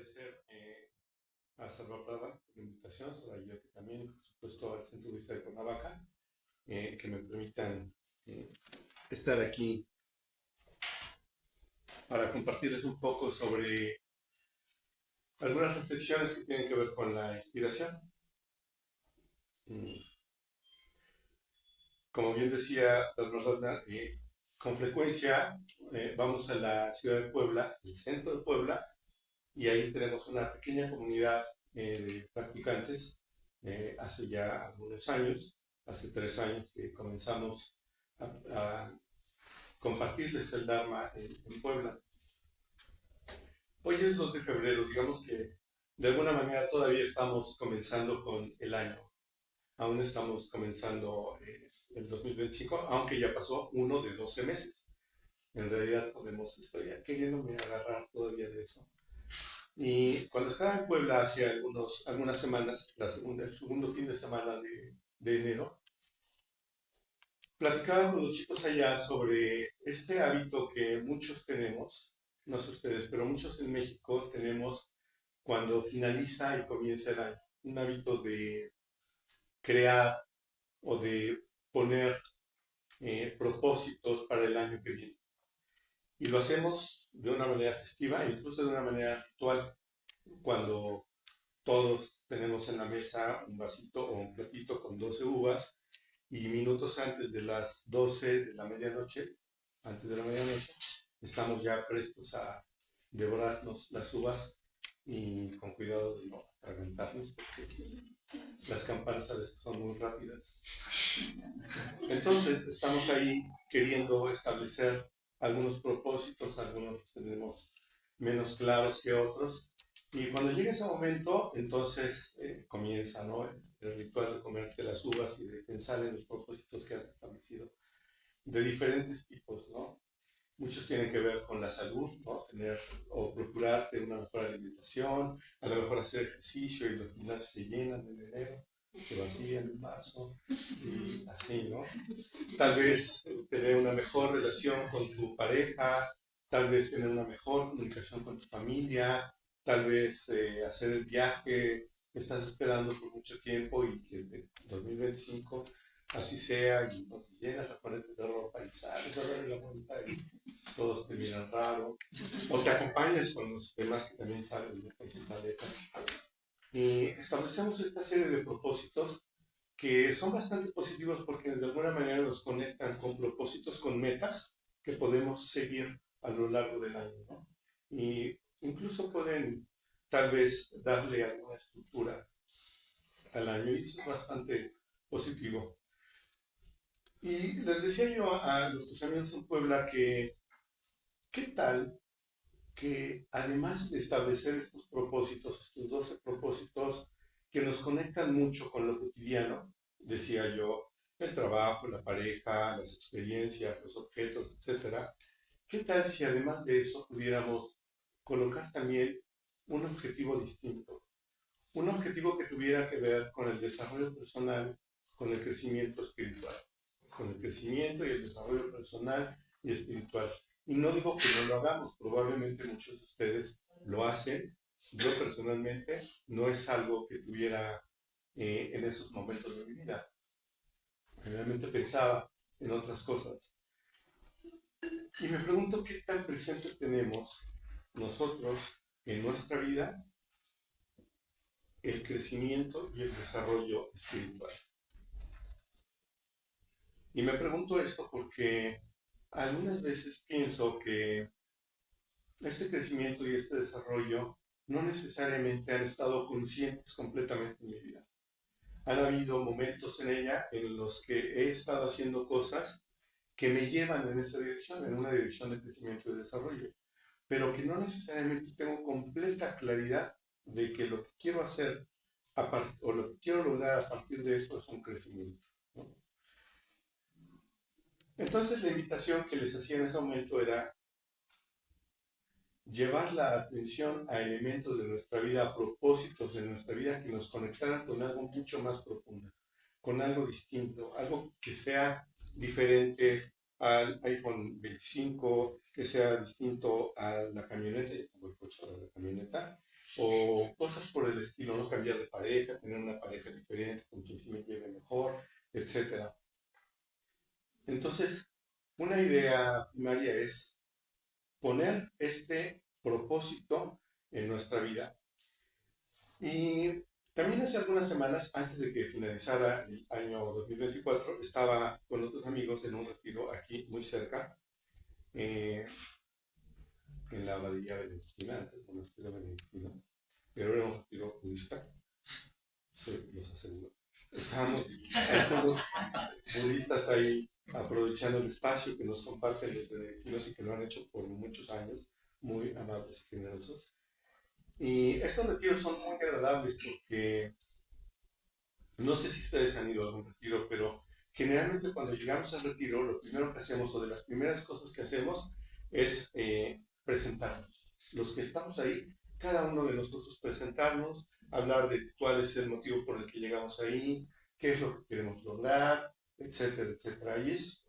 agradecer a Salvador Prada por la invitación, yo que también, por supuesto, al Centro de Vista de Cuernavaca, que me permitan eh, estar aquí para compartirles un poco sobre algunas reflexiones que tienen que ver con la inspiración. Mm, Como bien decía Salvador, con frecuencia vamos a la ciudad de Puebla, el centro de Puebla, y ahí tenemos una pequeña comunidad de practicantes. Hace ya algunos años, hace 3 años que comenzamos a compartirles el Dharma en Puebla. Hoy es 2 de febrero, digamos que de alguna manera todavía estamos comenzando con el año, aún estamos comenzando el 2025, aunque ya pasó uno de 12 meses. En realidad podemos, estoy queriéndome agarrar todavía de eso. Y cuando estaba en Puebla hace algunas semanas, el segundo fin de semana de enero, platicaba con los chicos allá sobre este hábito que muchos tenemos, no sé ustedes, pero muchos en México tenemos cuando finaliza y comienza el año. Un hábito de crear o de poner propósitos para el año que viene. Y lo hacemos de una manera festiva, incluso de una manera ritual, cuando todos tenemos en la mesa un vasito o un platito con 12 uvas y minutos antes de las 12 de la medianoche, antes de la medianoche, estamos ya prestos a devorarnos las uvas y con cuidado de no atragantarnos porque las campanas a veces son muy rápidas. Entonces estamos ahí queriendo establecer algunos propósitos, algunos los tenemos menos claros que otros. Y cuando llega ese momento, entonces comienza, ¿no? El ritual de comerte las uvas y de pensar en los propósitos que has establecido, de diferentes tipos, ¿no? Muchos tienen que ver con la salud, ¿no? Tener o procurar tener una mejor alimentación, a lo mejor hacer ejercicio y los gimnasios se llenan en enero, se vacían en marzo y así, ¿no? Tal vez tener una mejor relación con tu pareja, tal vez tener una mejor comunicación con tu familia, tal vez hacer el viaje que estás esperando por mucho tiempo y que en 2025 así sea, y entonces llegas a ponerte de ropa y sales a dar la vuelta y todos te miran raro, o te acompañas con los demás que también salen con tus maletas. Y establecemos esta serie de propósitos que son bastante positivos porque de alguna manera nos conectan con propósitos, con metas que podemos seguir a lo largo del año, ¿no? Y incluso pueden tal vez darle alguna estructura al año y eso es bastante positivo. Y les decía yo a nuestros amigos en Puebla que, ¿qué tal que además de establecer estos propósitos, estos 12 propósitos que nos conectan mucho con lo cotidiano, decía yo, el trabajo, la pareja, las experiencias, los objetos, etcétera, ¿qué tal si además de eso pudiéramos colocar también un objetivo distinto? Un objetivo que tuviera que ver con el desarrollo personal, con el crecimiento espiritual, con el crecimiento y el desarrollo personal y espiritual. Y no digo que no lo hagamos, probablemente muchos de ustedes lo hacen. Yo personalmente no es algo que tuviera en esos momentos de mi vida. Realmente pensaba en otras cosas. Y me pregunto qué tan presente tenemos nosotros en nuestra vida el crecimiento y el desarrollo espiritual. Y me pregunto esto porque algunas veces pienso que este crecimiento y este desarrollo no necesariamente han estado conscientes completamente en mi vida. Han habido momentos en ella en los que he estado haciendo cosas que me llevan en esa dirección, en una dirección de crecimiento y desarrollo, pero que no necesariamente tengo completa claridad de que lo que quiero hacer o lo que quiero lograr a partir de esto es un crecimiento, ¿no? Entonces la invitación que les hacía en ese momento era llevar la atención a elementos de nuestra vida, a propósitos de nuestra vida que nos conectaran con algo mucho más profundo, con algo distinto, algo que sea diferente al iPhone 25, que sea distinto a la camioneta, ya tengo el coche de la camioneta, o cosas por el estilo, no cambiar de pareja, tener una pareja diferente con quien sí me lleve mejor, etcétera. Entonces, una idea primaria es poner este propósito en nuestra vida. Y también hace algunas semanas, antes de que finalizara el año 2024, estaba con otros amigos en un retiro aquí muy cerca, eh, en la abadía benedictina, antes monasterio benedictino, pero era un retiro budista, se los aseguro. Estábamos algunos budistas ahí aprovechando el espacio que nos comparten los benedictinos y que lo han hecho por muchos años, muy amables y generosos. Y estos retiros son muy agradables porque no sé si ustedes han ido a algún retiro, pero generalmente cuando llegamos al retiro, lo primero que hacemos o de las primeras cosas que hacemos es presentarnos. Los que estamos ahí, cada uno de nosotros presentarnos, hablar de cuál es el motivo por el que llegamos ahí, qué es lo que queremos lograr, etcétera, etcétera. Y es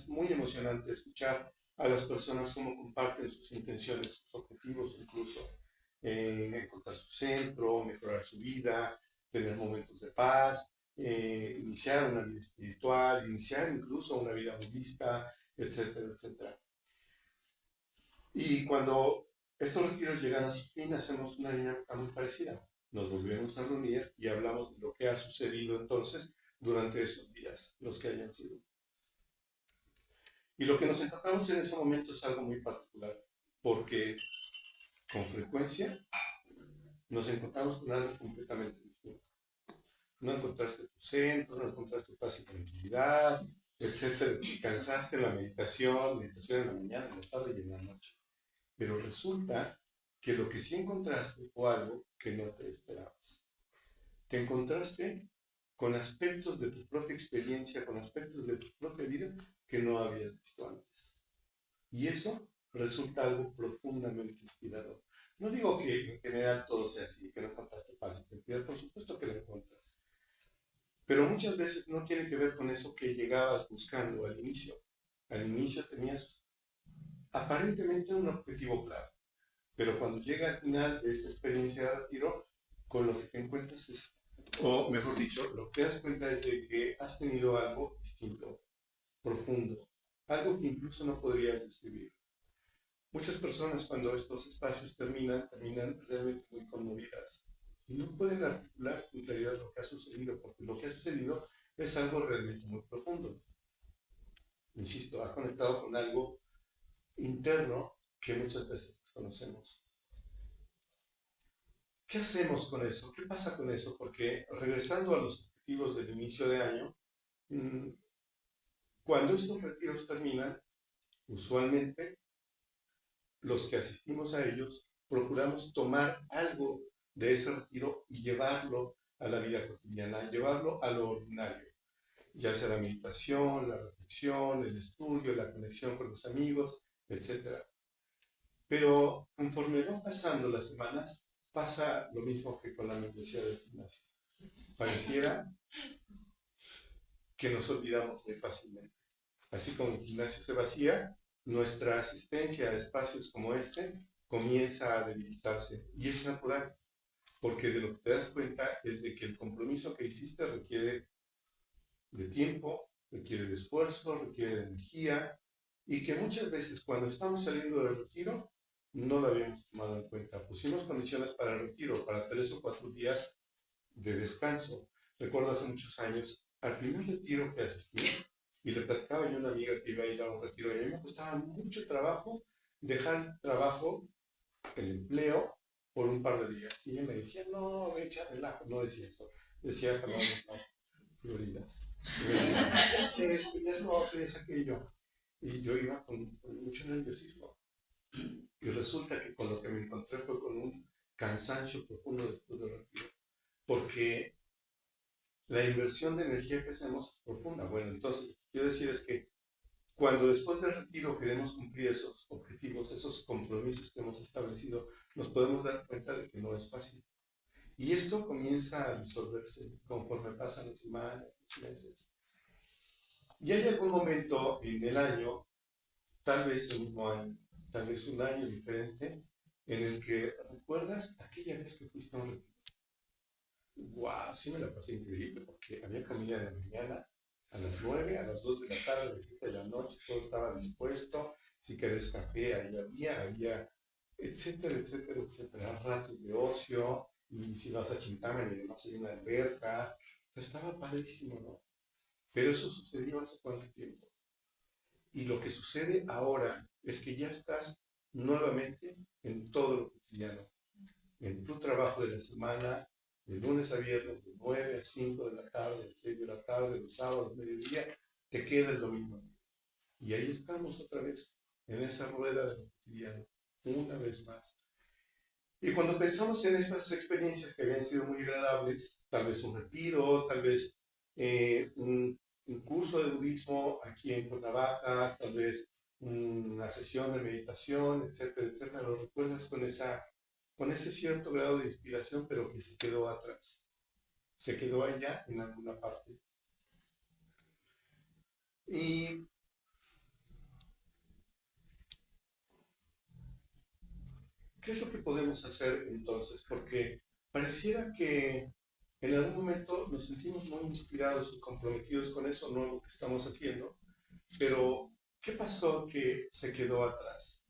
muy emocionante escuchar a las personas cómo comparten sus intenciones, sus objetivos, incluso encontrar su centro, mejorar su vida, tener momentos de paz, iniciar una vida espiritual, iniciar incluso una vida budista, etcétera, etcétera. Y cuando estos retiros llegan a su fin, hacemos una dinámica muy parecida. Nos volvemos a reunir y hablamos de lo que ha sucedido entonces durante esos días, los que hayan sido. Y lo que nos encontramos en ese momento es algo muy particular, porque con frecuencia nos encontramos con algo completamente distinto. No encontraste tu centro, no encontraste paz y tranquilidad, etcétera. Te cansaste en la meditación en la mañana, en la tarde y en la noche. Pero resulta que lo que sí encontraste fue algo que no te esperabas. Te encontraste con aspectos de tu propia experiencia, con aspectos de tu propia vida que no habías visto antes. Y eso resulta algo profundamente inspirador. No digo que en general todo sea así, que no encontraste paz y tranquilidad, por supuesto que lo encuentras. Pero muchas veces no tiene que ver con eso que llegabas buscando al inicio. Al inicio tenías aparentemente un objetivo claro, pero cuando llega al final de esta experiencia de retiro, con lo que te encuentras es, o mejor dicho, lo que te das cuenta es de que has tenido algo distinto, profundo, algo que incluso no podrías describir. Muchas personas cuando estos espacios terminan realmente muy conmovidas y no pueden articular en realidad lo que ha sucedido, porque lo que ha sucedido es algo realmente muy profundo. Insisto, ha conectado con algo interno que muchas veces desconocemos. ¿Qué hacemos con eso? ¿Qué pasa con eso? Porque regresando a los objetivos del inicio de año, cuando estos retiros terminan, usualmente los que asistimos a ellos procuramos tomar algo de ese retiro y llevarlo a la vida cotidiana, llevarlo a lo ordinario, ya sea la meditación, la reflexión, el estudio, la conexión con los amigos, etcétera. Pero conforme van pasando las semanas, pasa lo mismo que con la membresía del gimnasio. Pareciera que nos olvidamos muy fácilmente. Así como el gimnasio se vacía, nuestra asistencia a espacios como este comienza a debilitarse. Y es natural, porque de lo que te das cuenta es de que el compromiso que hiciste requiere de tiempo, requiere de esfuerzo, requiere de energía, y que muchas veces cuando estamos saliendo del retiro no lo habíamos tomado en cuenta. Pusimos condiciones para el retiro, para 3 o 4 días de descanso. Recuerdo hace muchos años, al primer retiro que asistí, y le platicaba yo a una amiga que iba a ir a un retiro, y a mí me costaba mucho trabajo dejar el trabajo, el empleo, por un par de días. Y ella me decía, no, echa relajo, no decía eso, decía palabras más floridas. Y me decía, ya sé esto, ya es lo otro, ya es aquello. Y yo iba con mucho nerviosismo. Y resulta que con lo que me encontré fue con un cansancio profundo después del retiro. Porque la inversión de energía que hacemos es profunda. Bueno, entonces, lo que quiero decir es que cuando después del retiro queremos cumplir esos objetivos, esos compromisos que hemos establecido, nos podemos dar cuenta de que no es fácil. Y esto comienza a disolverse conforme pasan las semanas, los meses. Y hay algún momento en el año, tal vez el mismo año, tal vez un año diferente, en el que recuerdas aquella vez que fuiste a un retiro. Wow, sí me la pasé increíble porque había comida de la mañana a las 9, a las 2 de la tarde, a las 7 de la noche, todo estaba dispuesto. Si querés café, ahí había, etcétera, etcétera, etcétera. Ratos de ocio, y si vas a Chintamen y demás hay una alberca. O sea, estaba padrísimo, ¿no? Pero eso sucedió hace cuánto tiempo. Y lo que sucede ahora es que ya estás nuevamente en todo lo cotidiano, en tu trabajo de la semana, de lunes a viernes, de 9 a 5 de la tarde, de 6 de la tarde, los sábados, mediodía, te queda el domingo. Y ahí estamos otra vez, en esa rueda de lo cotidiano, una vez más. Y cuando pensamos en estas experiencias que habían sido muy agradables, tal vez un retiro, tal vez un curso de budismo aquí en Cuernavaca, tal vez una sesión de meditación, etcétera, etcétera, lo recuerdas con ese cierto grado de inspiración, pero que se quedó atrás, se quedó allá en alguna parte. ¿Y qué es lo que podemos hacer entonces? Porque pareciera que en algún momento nos sentimos muy inspirados y comprometidos con eso nuevo que estamos haciendo, pero ¿qué pasó que se quedó atrás?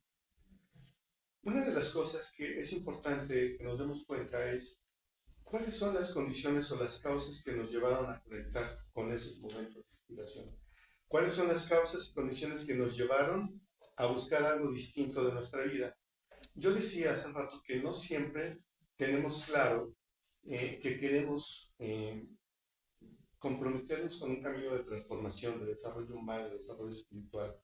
Una de las cosas que es importante que nos demos cuenta es cuáles son las condiciones o las causas que nos llevaron a conectar con esos momentos de inspiración. ¿Cuáles son las causas y condiciones que nos llevaron a buscar algo distinto de nuestra vida? Yo decía hace rato que no siempre tenemos claro que queremos comprometernos con un camino de transformación, de desarrollo humano, de desarrollo espiritual.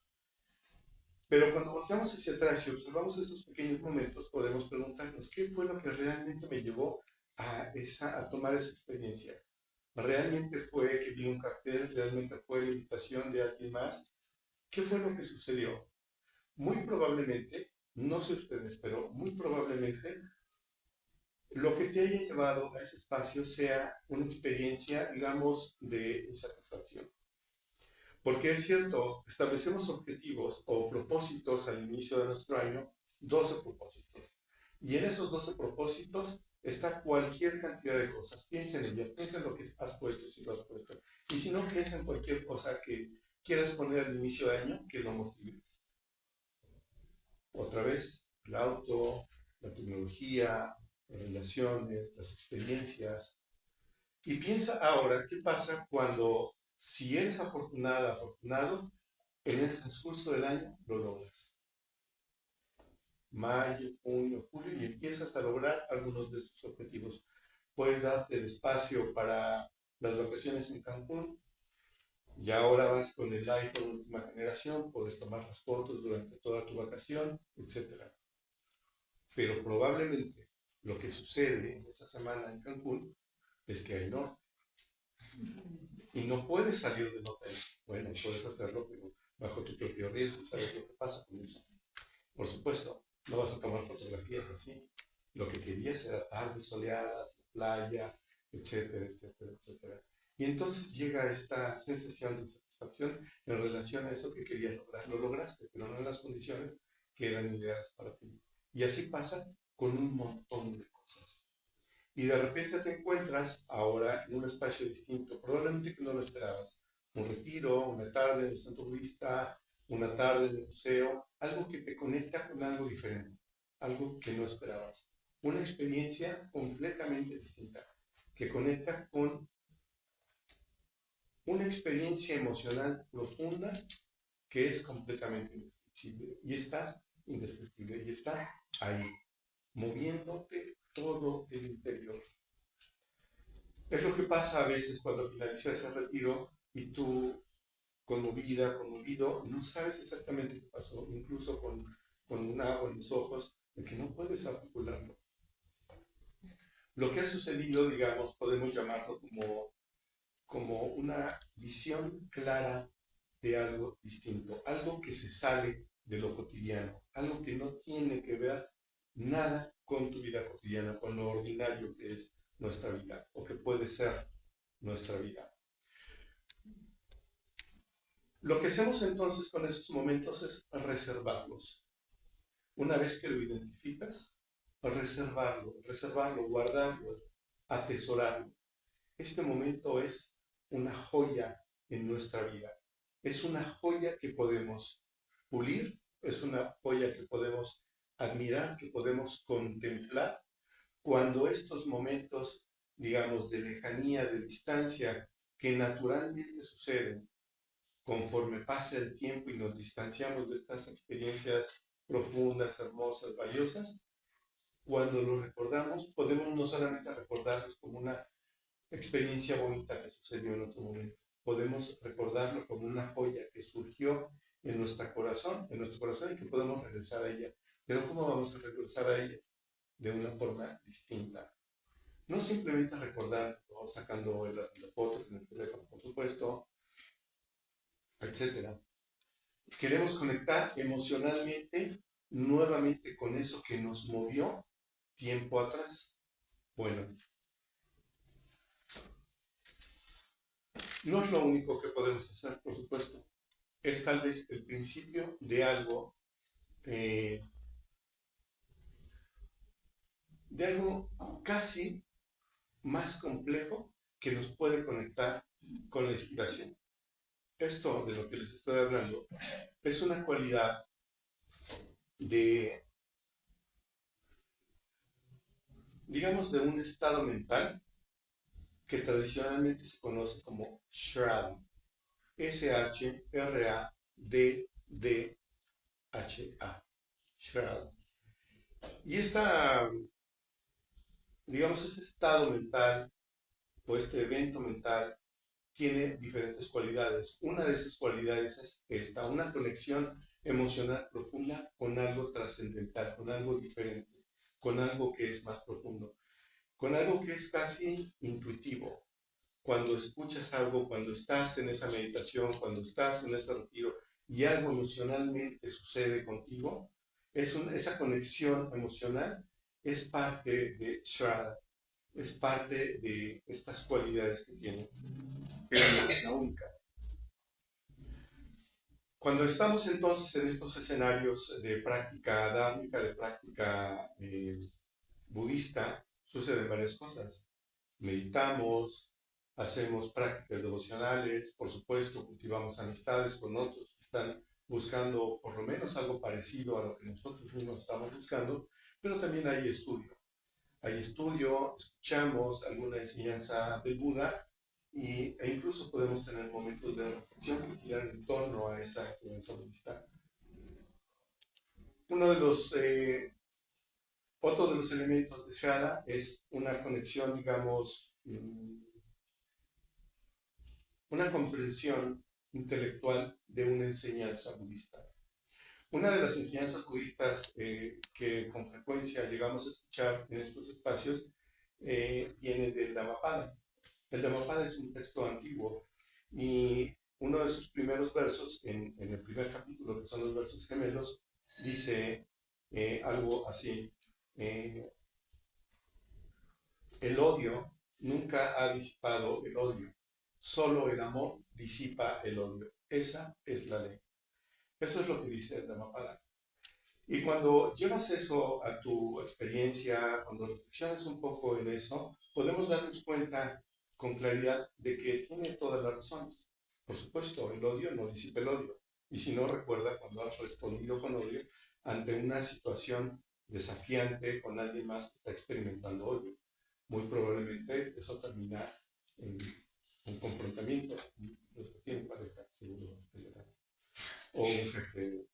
Pero cuando volteamos hacia atrás y observamos estos pequeños momentos, podemos preguntarnos, ¿qué fue lo que realmente me llevó a tomar esa experiencia? ¿Realmente fue que vi un cartel? ¿Realmente fue la invitación de alguien más? ¿Qué fue lo que sucedió? Muy probablemente, no sé ustedes, pero muy probablemente lo que te haya llevado a ese espacio sea una experiencia, digamos, de insatisfacción. Porque es cierto, establecemos objetivos o propósitos al inicio de nuestro año, 12 propósitos. Y en esos 12 propósitos está cualquier cantidad de cosas. Piensa en ellas, piensa en lo que has puesto, si lo has puesto. Y si no, piensa en cualquier cosa que quieras poner al inicio de año que lo motive. Otra vez, el auto, la tecnología, las relaciones, las experiencias. Y piensa ahora qué pasa cuando, si eres afortunada, afortunado, en el transcurso del año lo logras. Mayo, junio, julio, y empiezas a lograr algunos de sus objetivos. Puedes darte el espacio para las vacaciones en Cancún. Ya ahora vas con el iPhone última generación, puedes tomar las fotos durante toda tu vacación, etc. Pero probablemente lo que sucede en esa semana en Cancún es que hay norte. Y no puedes salir del hotel. Bueno, puedes hacerlo, pero bajo tu propio riesgo. ¿Sabes lo que pasa con eso? Por supuesto, no vas a tomar fotografías así. Lo que querías era tardes soleadas, playa, etcétera, etcétera, etcétera. Y entonces llega esta sensación de satisfacción en relación a eso que querías lograr. Lo lograste, pero no en las condiciones que eran ideales para ti. Y así pasa con un montón de cosas. Y de repente te encuentras ahora en un espacio distinto, probablemente que no lo esperabas. Un retiro, una tarde en un centro budista, una tarde en el museo, algo que te conecta con algo diferente, algo que no esperabas. Una experiencia completamente distinta, que conecta con una experiencia emocional profunda que es completamente indescriptible y está ahí, moviéndote todo el interior. Es lo que pasa a veces cuando finaliza ese retiro y tú, conmovida, conmovido, no sabes exactamente qué pasó, incluso con un agua en los ojos, de que no puedes articularlo. Lo que ha sucedido, digamos, podemos llamarlo como una visión clara de algo distinto, algo que se sale de lo cotidiano, algo que no tiene que ver nada con tu vida cotidiana, con lo ordinario que es nuestra vida o que puede ser nuestra vida. Lo que hacemos entonces con esos momentos es reservarlos. Una vez que lo identificas, reservarlo, guardarlo, atesorarlo. Este momento es una joya en nuestra vida. Es una joya que podemos pulir, es una joya que podemos admirar, que podemos contemplar cuando estos momentos, digamos, de lejanía, de distancia, que naturalmente suceden conforme pasa el tiempo y nos distanciamos de estas experiencias profundas, hermosas, valiosas, cuando lo recordamos, podemos no solamente recordarlos como una experiencia bonita que sucedió en otro momento, podemos recordarlo como una joya que surgió en nuestro corazón y que podemos regresar a ella. Pero ¿cómo vamos a regresar a ella? De una forma distinta. No simplemente recordar, ¿no? Sacando las fotos en el teléfono, por supuesto, etcétera. Queremos conectar emocionalmente nuevamente con eso que nos movió tiempo atrás. Bueno, no es lo único que podemos hacer, por supuesto. Es tal vez el principio eh, de algo casi más complejo que nos puede conectar con la inspiración. Esto de lo que les estoy hablando es una cualidad de, digamos, de un estado mental que tradicionalmente se conoce como Shrad. S-H-R-A-D-D-H-A. Shrad. Y digamos, ese estado mental o este evento mental tiene diferentes cualidades. Una de esas cualidades es esta, una conexión emocional profunda con algo trascendental, con algo diferente, con algo que es más profundo, con algo que es casi intuitivo. Cuando escuchas algo, cuando estás en esa meditación, cuando estás en ese retiro y algo emocionalmente sucede contigo, esa conexión emocional es parte de Shraddha, es parte de estas cualidades que tiene, pero no es la única. Cuando estamos entonces en estos escenarios de práctica dármica, de práctica budista, suceden varias cosas. Meditamos, hacemos prácticas devocionales, por supuesto, cultivamos amistades con otros que están buscando por lo menos algo parecido a lo que nosotros mismos estamos buscando, pero también hay estudio. Hay estudio, escuchamos alguna enseñanza del Buda e incluso podemos tener momentos de reflexión que giran en torno a esa enseñanza budista. Uno de los Otro de los elementos de Shraddha es una conexión, digamos, una comprensión intelectual de una enseñanza budista. Una de las enseñanzas budistas que con frecuencia llegamos a escuchar en estos espacios viene del Dhammapada. El Dhammapada es un texto antiguo y uno de sus primeros versos, en el primer capítulo, que son los versos gemelos, dice algo así. El odio nunca ha disipado el odio. Solo el amor disipa el odio. Esa es la ley. Eso es lo que dice el Dhammapada. Y cuando llevas eso a tu experiencia, cuando reflexionas un poco en eso, podemos darnos cuenta con claridad de que tiene toda la razón. Por supuesto, el odio no disipa el odio. Y si no, recuerda cuando has respondido con odio ante una situación desafiante con alguien más que está experimentando odio. Muy probablemente eso termina en un confrontamiento. Los que tienen pareja, seguro, o un jefe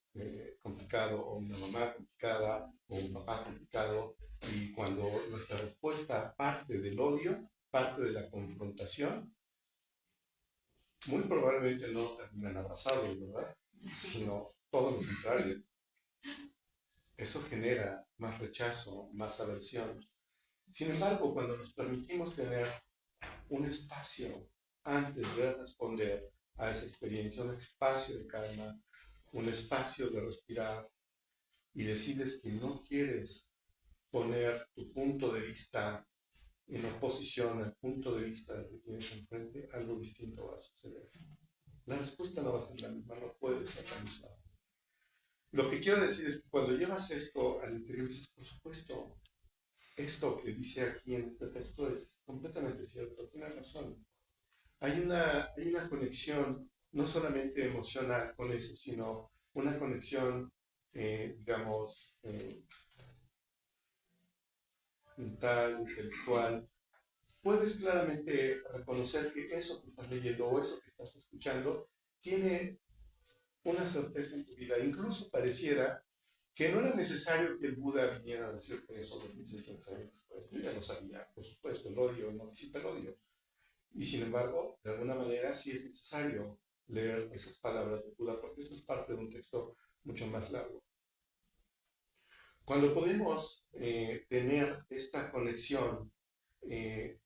complicado, o una mamá complicada, o un papá complicado, y cuando nuestra respuesta parte del odio, parte de la confrontación, muy probablemente no terminan abrazados, ¿verdad? Sino todo lo contrario. Eso genera más rechazo, más aversión. Sin embargo, cuando nos permitimos tener un espacio antes de responder a esa experiencia, un espacio de calma, un espacio de respirar, y decides que no quieres poner tu punto de vista en oposición al punto de vista del que tienes enfrente, algo distinto va a suceder. La respuesta no va a ser la misma, no puede ser la misma. Lo que quiero decir es que cuando llevas esto al interior, dices, por supuesto, esto que dice aquí en este texto es completamente cierto, tiene razón. Hay una conexión no solamente emocional con eso, sino una conexión, digamos, mental, intelectual. Puedes claramente reconocer que eso que estás leyendo o eso que estás escuchando tiene una certeza en tu vida. Incluso pareciera que no era necesario que el Buda viniera a decirte eso 2600 años después. Yo ya lo sabía, por supuesto, el odio no disipa el odio. Y sin embargo, de alguna manera sí es necesario leer esas palabras de Buda porque esto es parte de un texto mucho más largo. Cuando podemos tener esta conexión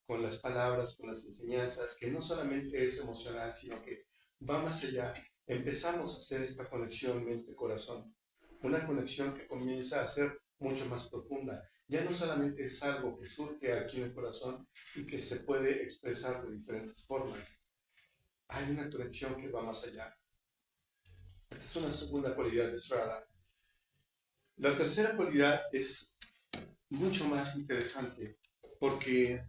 con las palabras, con las enseñanzas, que no solamente es emocional, sino que va más allá, empezamos a hacer esta conexión mente-corazón, una conexión que comienza a ser mucho más profunda. Ya no solamente es algo que surge aquí en el corazón y que se puede expresar de diferentes formas, hay una conexión que va más allá. Esta es una segunda cualidad de Srada. La tercera cualidad es mucho más interesante porque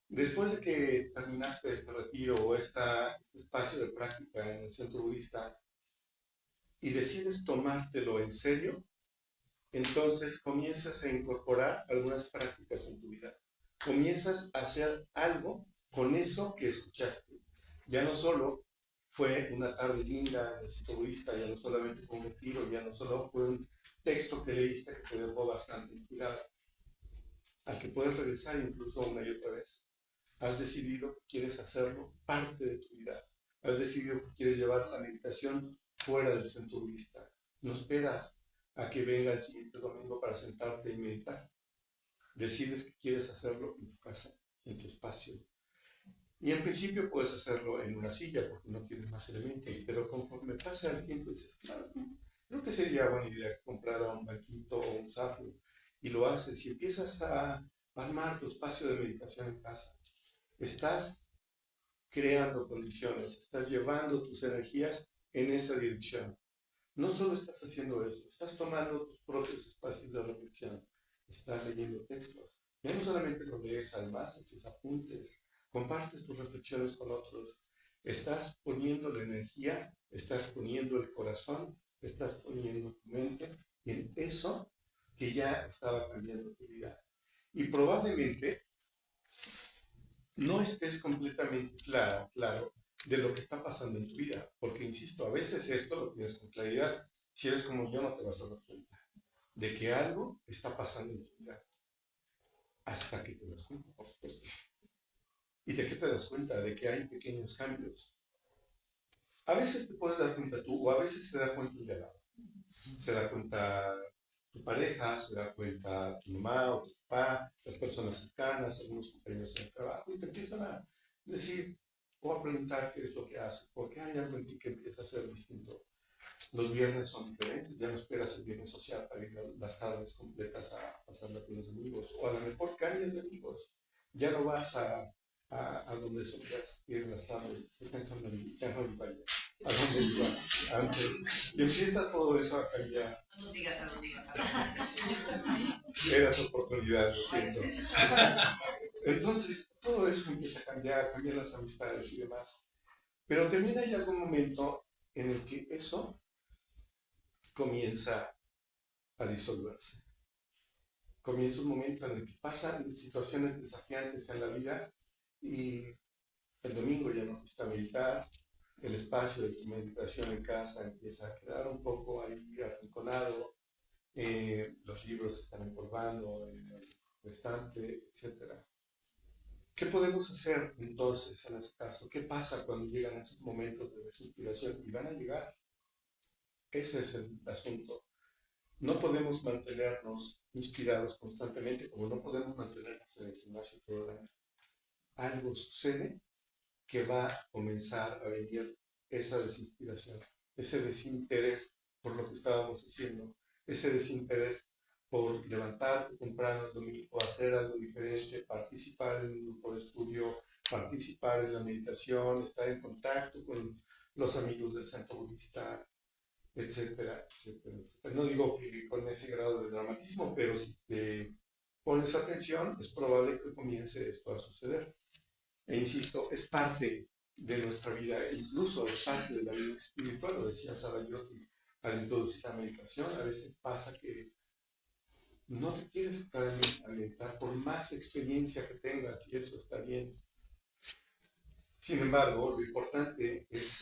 después de que terminaste este retiro o este espacio de práctica en el centro budista y decides tomártelo en serio, entonces comienzas a incorporar algunas prácticas en tu vida. Comienzas a hacer algo con eso que escuchaste. Ya no solo fue una tarde linda en el centro budista, ya no solamente fue un retiro, ya no solo fue un texto que leíste que te dejó bastante inspirado, al que puedes regresar incluso una y otra vez. Has decidido que quieres hacerlo parte de tu vida. Has decidido que quieres llevar la meditación fuera del centro budista. No esperas a que venga el siguiente domingo para sentarte y meditar. Decides que quieres hacerlo en tu casa, en tu espacio. Y en principio puedes hacerlo en una silla porque no tienes más elementos, pero conforme pasa el tiempo dices, claro, creo que sería buena idea comprar un banquito o un zafio y lo haces y empiezas a armar tu espacio de meditación en casa. Estás creando condiciones, estás llevando tus energías en esa dirección. No solo estás haciendo eso, estás tomando tus propios espacios de reflexión, estás leyendo textos. Ya no solamente lo lees al más, haces apuntes, compartes tus reflexiones con otros, estás poniendo la energía, estás poniendo el corazón, estás poniendo tu mente en eso que ya estaba cambiando tu vida. Y probablemente no estés completamente claro de lo que está pasando en tu vida, porque insisto, a veces esto lo tienes con claridad. Si eres como yo, no te vas a dar cuenta de que algo está pasando en tu vida hasta que te das cuenta, por supuesto. ¿Y de qué te das cuenta? De que hay pequeños cambios. A veces te puedes dar cuenta tú, o a veces se da cuenta el de al lado. Se da cuenta tu pareja, se da cuenta tu mamá o tu papá, las personas cercanas, algunos compañeros en el trabajo, y te empiezan a decir o a preguntar qué es lo que haces, porque hay algo en ti que empieza a ser distinto. Los viernes son diferentes, ya no esperas el viernes social para ir las tardes completas a pasarla con los amigos, o a lo mejor cambias de amigos, ya no vas a donde solías ir en las tardes, pensando en vaya, a donde iba antes, y empieza todo eso a cambiar. No nos digas a dónde ibas a pasar. Eras oportunidad, lo siento. Entonces, todo eso empieza a cambiar, cambian las amistades y demás. Pero también hay algún momento en el que eso comienza a disolverse. Comienza un momento en el que pasan situaciones desafiantes en la vida y el domingo ya no fuiste a meditar, el espacio de tu meditación en casa empieza a quedar un poco ahí arrinconado, los libros se están empolvando en el estante, etc. ¿Qué podemos hacer entonces en ese caso? ¿Qué pasa cuando llegan esos momentos de desinspiración? Y van a llegar. Ese es el asunto. No podemos mantenernos inspirados constantemente, como no podemos mantenernos en el gimnasio todo el año. Algo sucede que va a comenzar a venir esa desinspiración, ese desinterés por lo que estábamos haciendo, ese desinterés por levantarte temprano el domingo, hacer algo diferente, participar en un grupo de estudio, participar en la meditación, estar en contacto con los amigos del centro budista, etcétera, etcétera, etcétera. No digo que con ese grado de dramatismo, pero si te pones atención, es probable que comience esto a suceder. E insisto, es parte de nuestra vida, e incluso es parte de la vida espiritual, lo decía Sarayoti al introducir la meditación. A veces pasa que no te quieres estar a meditar por más experiencia que tengas, y eso está bien. Sin embargo, lo importante es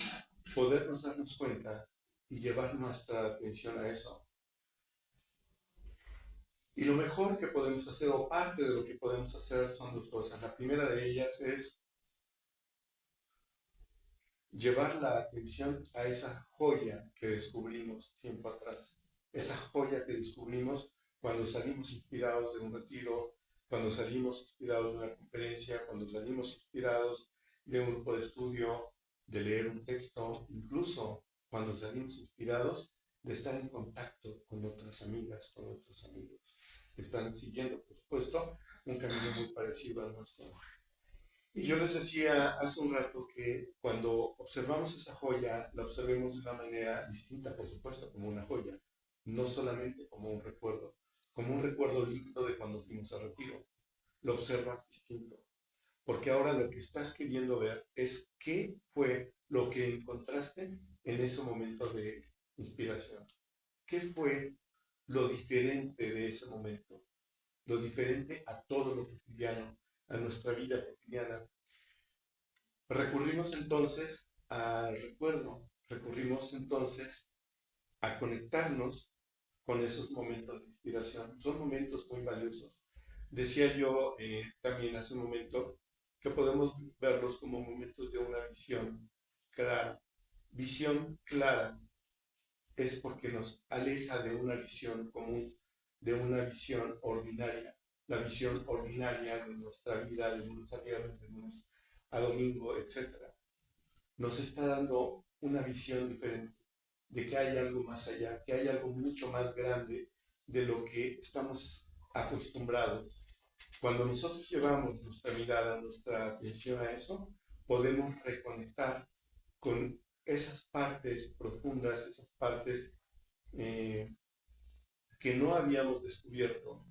podernos darnos cuenta y llevar nuestra atención a eso. Y lo mejor que podemos hacer, o parte de lo que podemos hacer, son dos cosas. La primera de ellas es llevar la atención a esa joya que descubrimos tiempo atrás. Esa joya que descubrimos cuando salimos inspirados de un retiro, cuando salimos inspirados de una conferencia, cuando salimos inspirados de un grupo de estudio, de leer un texto, incluso cuando salimos inspirados de estar en contacto con otras amigas, con otros amigos que están siguiendo, por supuesto, un camino muy parecido al nuestro. Y yo les decía hace un rato que cuando observamos esa joya, la observemos de una manera distinta, por supuesto, como una joya, no solamente como un recuerdo lindo de cuando fuimos a retiro. Lo observas distinto, porque ahora lo que estás queriendo ver es qué fue lo que encontraste en ese momento de inspiración. ¿Qué fue lo diferente de ese momento? Lo diferente a todo lo cotidiano, a nuestra vida cotidiana. Recurrimos entonces al recuerdo, recurrimos entonces a conectarnos con esos momentos de inspiración. Son momentos muy valiosos. Decía yo también hace un momento que podemos verlos como momentos de una visión clara. Visión clara es porque nos aleja de una visión común, de una visión ordinaria. La visión ordinaria de nuestra vida, de lunes a viernes, de lunes a domingo, etc. Nos está dando una visión diferente de que hay algo más allá, que hay algo mucho más grande de lo que estamos acostumbrados. Cuando nosotros llevamos nuestra mirada, nuestra atención a eso, podemos reconectar con esas partes profundas, esas partes eh, que no habíamos descubierto,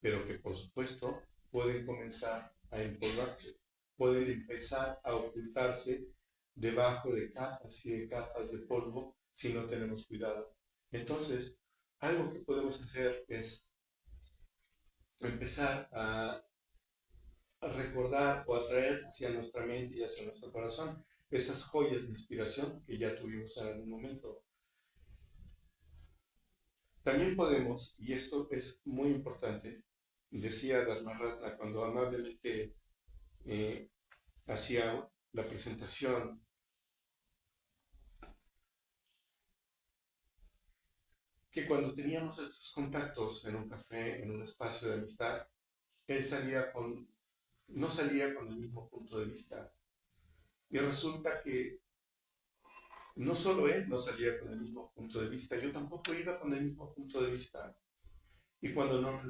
pero que por supuesto pueden comenzar a empolvarse, pueden empezar a ocultarse debajo de capas y de capas de polvo si no tenemos cuidado. Entonces, algo que podemos hacer es empezar a recordar o atraer hacia nuestra mente y hacia nuestro corazón esas joyas de inspiración que ya tuvimos en algún momento. También podemos, y esto es muy importante, decía Dharmaratna cuando amablemente hacía la presentación, que cuando teníamos estos contactos en un café, en un espacio de amistad, él no salía con el mismo punto de vista. Y resulta que no solo él no salía con el mismo punto de vista, yo tampoco iba con el mismo punto de vista. Y cuando nos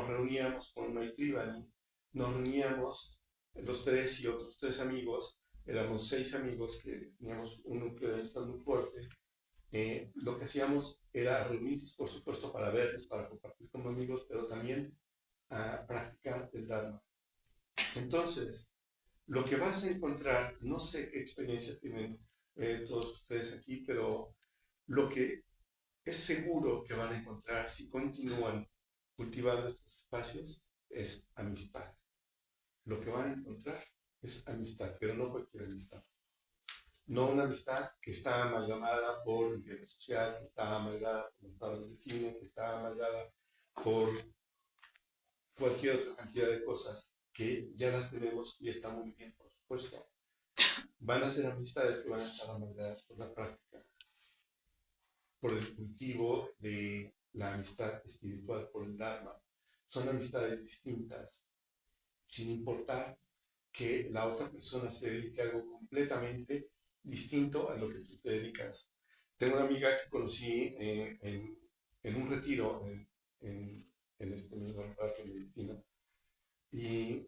reuníamos con Maitrivani, nos reuníamos los tres y otros tres amigos, éramos 6 amigos que teníamos un núcleo de amistad muy fuerte. Lo que hacíamos era reunirnos, por supuesto, para vernos, para compartir como amigos, pero también a practicar el Dharma. Entonces, lo que vas a encontrar, no sé qué experiencia tienen todos ustedes aquí, pero lo que es seguro que van a encontrar si continúan cultivando estos espacios es amistad. Lo que van a encontrar es amistad, pero no cualquier amistad. No una amistad que está amalgamada por el bien social, que está amalgamada por los padres de cine, que está amalgamada por cualquier otra cantidad de cosas que ya las tenemos y está muy bien, por supuesto. Van a ser amistades que van a estar amalgamadas por la práctica, por el cultivo de la amistad espiritual, por el Dharma. Son amistades distintas, sin importar que la otra persona se dedique a algo completamente distinto a lo que tú te dedicas. Tengo una amiga que conocí en un retiro en este mismo lugar que me destino, y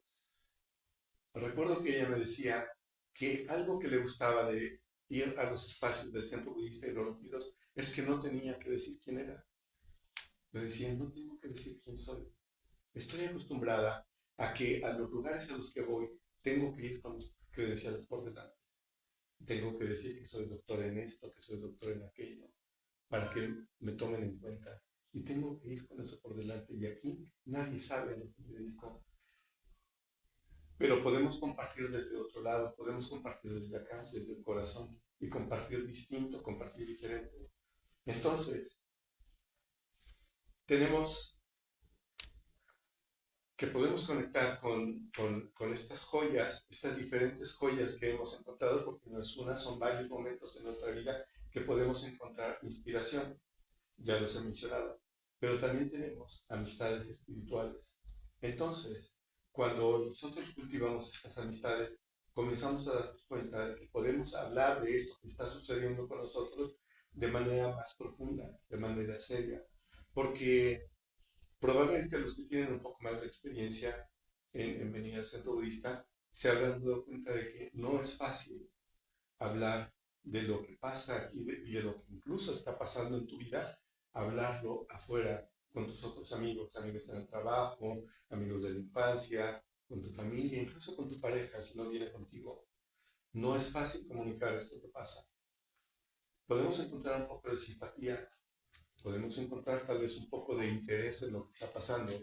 recuerdo que ella me decía que algo que le gustaba de ir a los espacios del centro budista y los retiros es que no tenía que decir quién era. Me decía, no tengo que decir quién soy. Estoy acostumbrada a que a los lugares a los que voy tengo que ir con los credenciales por delante. Tengo que decir que soy doctor en esto, que soy doctor en aquello, para que me tomen en cuenta. Y tengo que ir con eso por delante. Y aquí nadie sabe a lo que me dedico. Pero podemos compartir desde otro lado, podemos compartir desde acá, desde el corazón, y compartir distinto, compartir diferente. Entonces, tenemos que podemos conectar con estas joyas, estas diferentes joyas que hemos encontrado, porque no es una, son varios momentos en nuestra vida que podemos encontrar inspiración, ya los he mencionado, pero también tenemos amistades espirituales. Entonces, cuando nosotros cultivamos estas amistades, comenzamos a darnos cuenta de que podemos hablar de esto que está sucediendo con nosotros de manera más profunda, de manera seria, porque probablemente los que tienen un poco más de experiencia en venir al centro budista se habrán dado cuenta de que no es fácil hablar de lo que pasa y de lo que incluso está pasando en tu vida, hablarlo afuera con tus otros amigos, amigos en el trabajo, amigos de la infancia, con tu familia, incluso con tu pareja si no viene contigo. No es fácil comunicar esto que pasa. Podemos encontrar un poco de simpatía, podemos encontrar tal vez un poco de interés en lo que está pasando,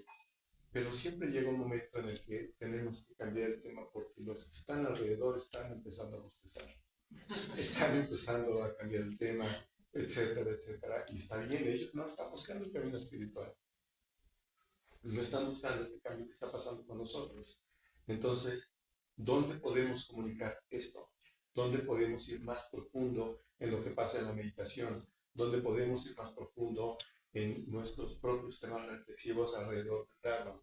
pero siempre llega un momento en el que tenemos que cambiar el tema porque los que están alrededor están empezando a bostezar, están empezando a cambiar el tema, etcétera, etcétera. Y está bien, ellos no están buscando el camino espiritual, no están buscando este cambio que está pasando con nosotros. Entonces, ¿dónde podemos comunicar esto? ¿Dónde podemos ir más profundo en lo que pasa en la meditación? ¿Dónde podemos ir más profundo en nuestros propios temas reflexivos alrededor del Dharma?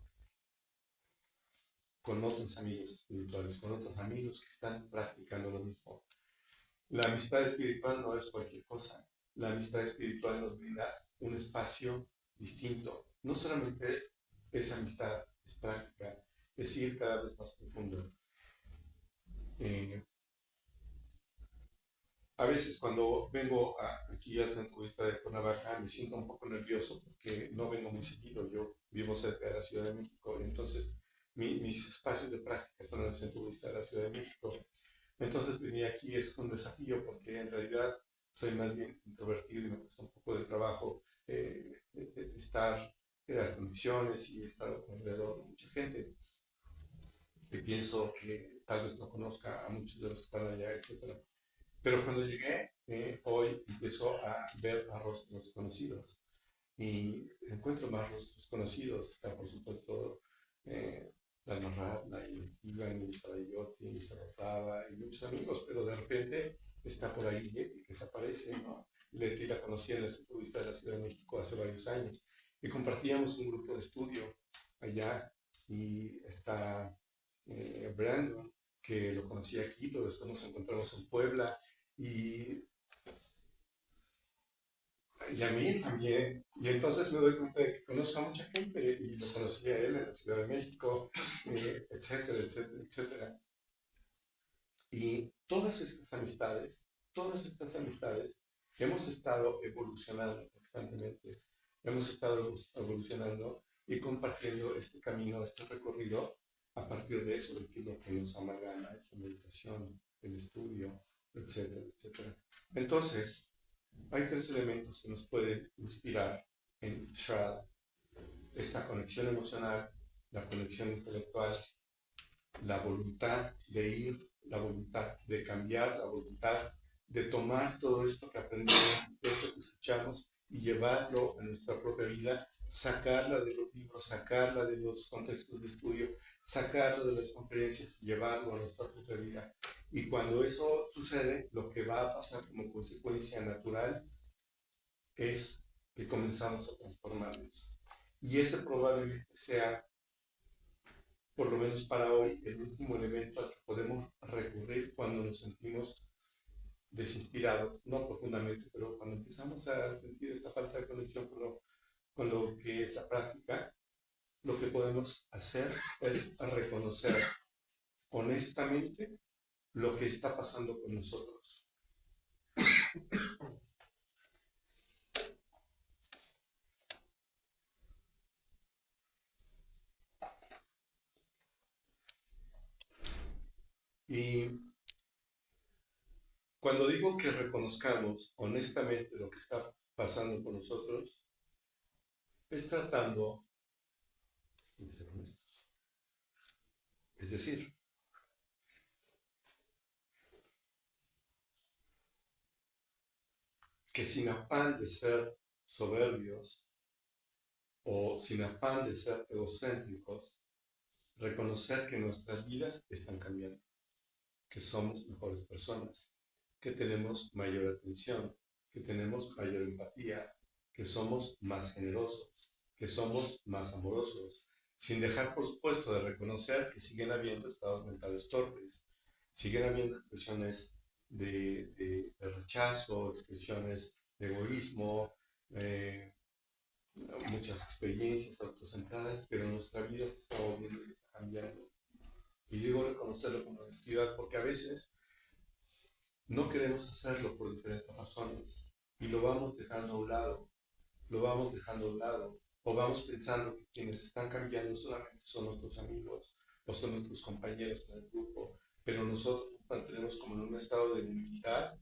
Con otros amigos espirituales, con otros amigos que están practicando lo mismo. La amistad espiritual no es cualquier cosa. La amistad espiritual nos brinda un espacio distinto. No solamente es amistad, es práctica, es ir cada vez más profundo. Eh, a veces cuando vengo aquí al centro budista de Cuernavaca me siento un poco nervioso porque no vengo muy seguido. Yo vivo cerca de la Ciudad de México y entonces mis espacios de práctica son en el centro budista de la Ciudad de México. Entonces venir aquí es un desafío porque en realidad soy más bien introvertido y me cuesta un poco de trabajo estar en las condiciones y estar alrededor de mucha gente. Y pienso que tal vez no conozca a muchos de los que están allá, etc. Pero cuando llegué, hoy empiezo a ver a rostros conocidos y encuentro más rostros conocidos. Está, por supuesto, eh, Dharma Ratna y Ivan y Sadayoti y Sarotava y muchos amigos, pero de repente está por ahí Leti que desaparece, ¿no? Leti la conocí en el Centro Budista de la Ciudad de México hace varios años y compartíamos un grupo de estudio allá y está Brandon, que lo conocí aquí, pero después nos encontramos en Puebla y y a mí también. Y entonces me doy cuenta de que conozco a mucha gente y lo conocí a él en la Ciudad de México, etcétera, etcétera, etcétera. Y todas estas amistades, hemos estado evolucionando constantemente. Hemos estado evolucionando y compartiendo este camino, este recorrido a partir de eso, de que lo que nos amalgama es la meditación, el estudio, etcétera, etcétera. Entonces, hay tres elementos que nos pueden inspirar en Shraddha: esta conexión emocional, la conexión intelectual, la voluntad de ir, la voluntad de cambiar, la voluntad de tomar todo esto que aprendemos, todo esto que escuchamos y llevarlo a nuestra propia vida, sacarla de los libros, sacarla de los contextos de estudio, sacarlo de las conferencias, llevarlo a nuestra propia vida. Y cuando eso sucede, lo que va a pasar como consecuencia natural es que comenzamos a transformarnos. Y ese probablemente sea, por lo menos para hoy, el último elemento al que podemos recurrir cuando nos sentimos desinspirados, no profundamente, pero cuando empezamos a sentir esta falta de conexión con lo que es la práctica, lo que podemos hacer es reconocer honestamente lo que está pasando con nosotros. Y cuando digo que reconozcamos honestamente lo que está pasando con nosotros, es tratando de ser honestos. Es decir, que sin afán de ser soberbios o sin afán de ser egocéntricos, reconocer que nuestras vidas están cambiando, que somos mejores personas, que tenemos mayor atención, que tenemos mayor empatía, que somos más generosos, que somos más amorosos, sin dejar, por supuesto, de reconocer que siguen habiendo estados mentales torpes, siguen habiendo expresiones de rechazo, expresiones de egoísmo, eh, muchas experiencias autocentradas, pero nuestra vida se está volviendo y está cambiando. Y digo reconocerlo con honestidad porque a veces no queremos hacerlo por diferentes razones y lo vamos dejando a un lado, lo vamos dejando a un lado, o vamos pensando que quienes están cambiando solamente son nuestros amigos o son nuestros compañeros en el grupo, pero nosotros nos mantenemos como en un estado de debilidad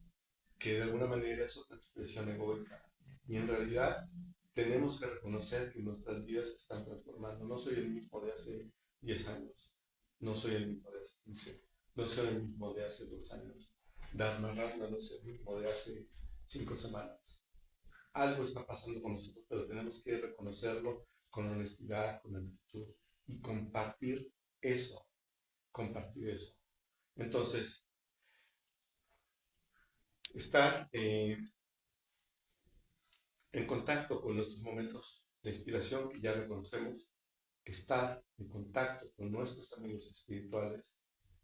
que de alguna manera es otra expresión egoica. Y en realidad tenemos que reconocer que nuestras vidas se están transformando. No soy el mismo de hace 10 años, no soy el mismo de hace 15, no soy el mismo de hace 2 años. Dharma Randa no es el mismo de hace 5 semanas. Algo está pasando con nosotros, pero tenemos que reconocerlo con honestidad, con actitud y compartir eso, compartir eso. Entonces, estar en contacto con nuestros momentos de inspiración que ya reconocemos, estar en contacto con nuestros amigos espirituales,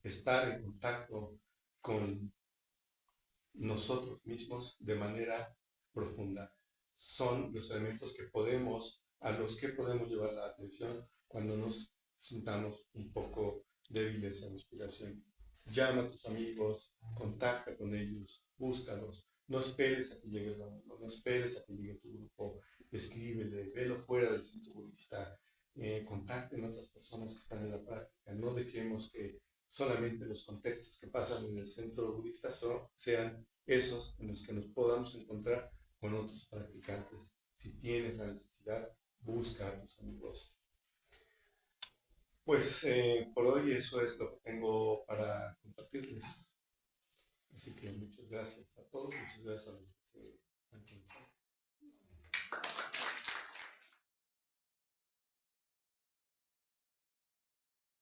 estar en contacto con nosotros mismos de manera profunda. Son los elementos que podemos, a los que podemos llevar la atención cuando nos sintamos un poco débiles en inspiración. Llama a tus amigos, contacta con ellos, búscalos. No esperes a que llegues a uno, no esperes a que llegue tu grupo, escríbele, velo fuera del centro budista, contacten a otras personas que están en la práctica. No dejemos que solamente los contextos que pasan en el centro budista sean esos en los que nos podamos encontrar con otros practicantes. Si tienes la necesidad, busca a tus amigos. Pues por hoy eso es lo que tengo para compartirles. Así que muchas gracias a todos, muchas gracias a los que se han conectado.